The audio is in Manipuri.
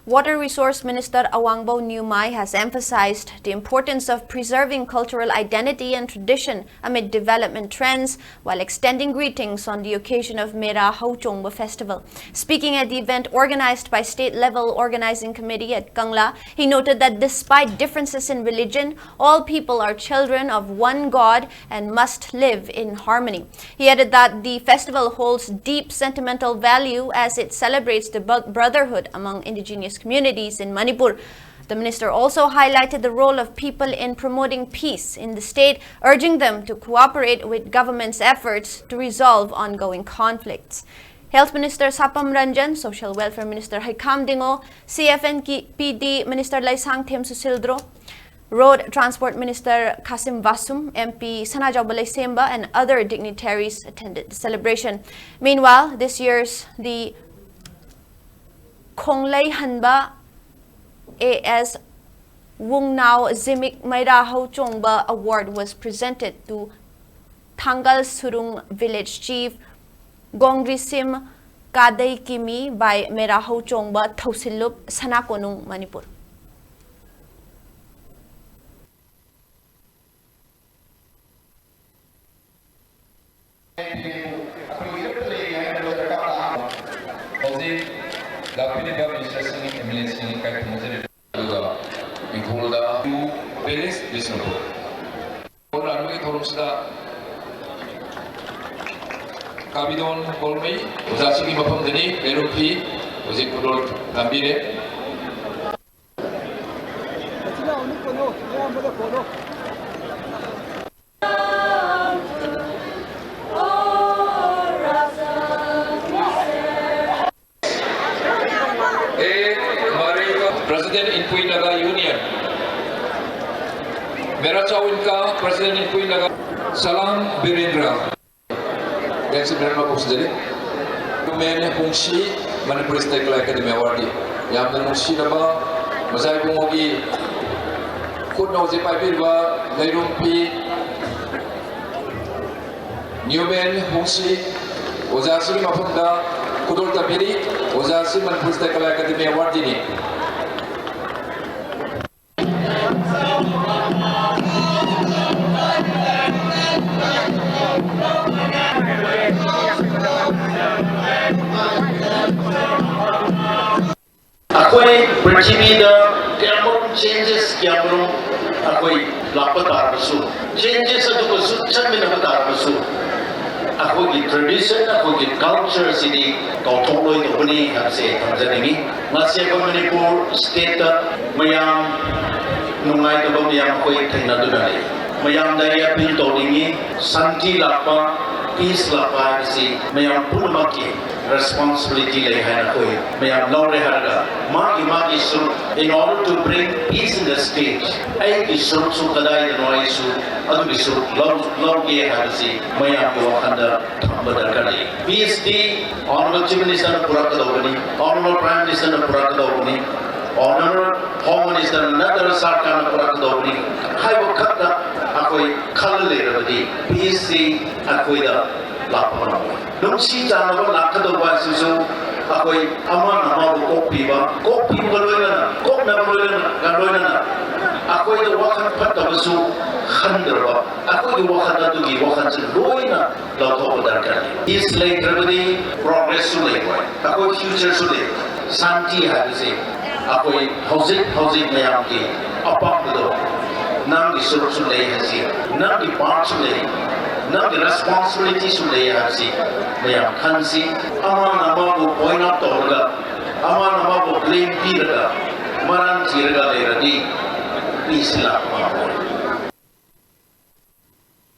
Water Resource Minister Awangbow Newmai has emphasized the importance of preserving cultural identity and tradition amid development trends while extending greetings on the occasion of Mera Hauchongba Festival. Speaking at the event organized by State-Level Organizing Committee at Kangla, he noted that despite differences in religion, all people are children of one God and must live in harmony. He added that the festival holds deep sentimental value as it celebrates the brotherhood among indigenous communities in Manipur. The minister also highlighted the role of people in promoting peace in the state, urging them to cooperate with government's efforts to resolve ongoing conflicts. Health Minister Sapam Ranjan, Social Welfare Minister Haikam Dingo, CFNPD Minister Laisang Them Susildro, Road Transport Minister Kasim Vasum, MP Sanajau Balai Semba, and other dignitaries attended the celebration. Meanwhile, this year's the Konglai Hanba AS Wungnao Zimik Maira Hauchongba Award was presented to Thangal Surung Village Chief Gongrisim Kadai Kimi by Mera Hauchongba Thausilup Sanakonung, Manipur. Kabidon Kolmi, Uzasiki Mapamdani, Merupi, Uzikudol Gambire. President in Puinaga Union. Merachawinka, President in Puinaga. Salam Birindra. Thanks very much, Sir. Newmai Hungshi, Manipuri State Academy Award. Yamdan Hungshi Naba, Masai Bungogi, Kuno Zipai Birba, Lairumpi, Newmai Hungshi, Ozasi Mapunda, Kudol Tabiri, Ozasi Manipuri State Academy Award. Akoi percimi da tiamur changes kiamur akoi lapatar basu changes adu basu chamin lapatar basu akoi ki tradition akoi ki culture sini kau toloi to bani hamse hamzani ngasya ko Manipur state mayam nungai to mayam akoi thena dunai mayam daya pil to dingi santi lapa peace lapa si mayam punmaki responsibility lay hai koi mayam law re haraga magi sur in order to bring peace in the state ai ki sur kadai noi su adu ki sur law ge harasi mayam ko khanda thambadar kali peace di honorable chief minister pura kadogani honorable prime minister pura kadogani honorable home minister another sarkar pura kadogani hai wo khata akoi khal le rabadi peace di akoi da lapana nungsi janaba lakadwa susu akoi aman amabu kopi galwena kop na galwena akoi the wakan patta basu khandarwa akoi the wakan adu gi wakan se loina lato darkar is like rabadi progress su le akoi future su le santi hadise akoi housing mayam ki apak do nam di sur su le hasi nam di part su le now the responsibility should lay hasi mayam khansi aman amabu point out torga aman amabu blame tiraga maran tiraga le radi isla